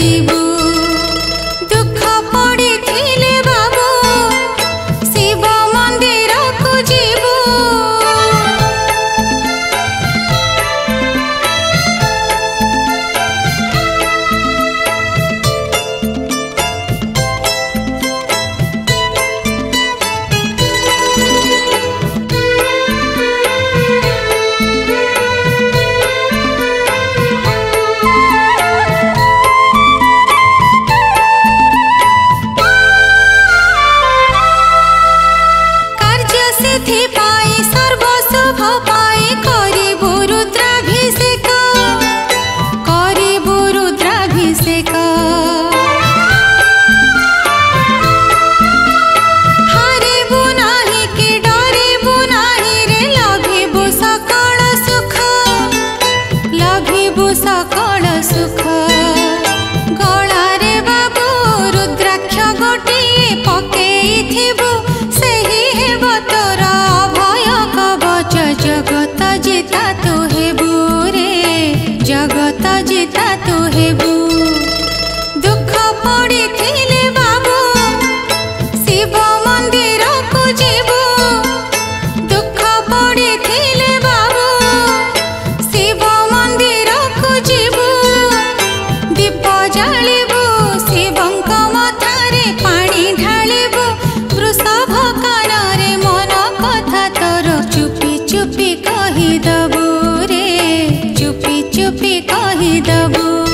जाइबू दुख पड़ी थिले बाबू शिव मंदिर को जीवू सकल सुख गलारे बाबू रुद्राक्ष गोटे पकेइथिबु सेही हेब तोर अभय कवच जगत जिता तू हेबु रे जगत जिता तू हेबु दुख पड़ी थिले बाबू शिव मंदिर को जीवू दुख पड़ी थिले बाबू शिव मंदिर जीवू दीप जालिबू शिवंक मथारे पानी ढालिबू वृषभ काନରେ मन कथा तोर चुपी चुपी कहिदबू रे चुपी चुपी कहिदबू।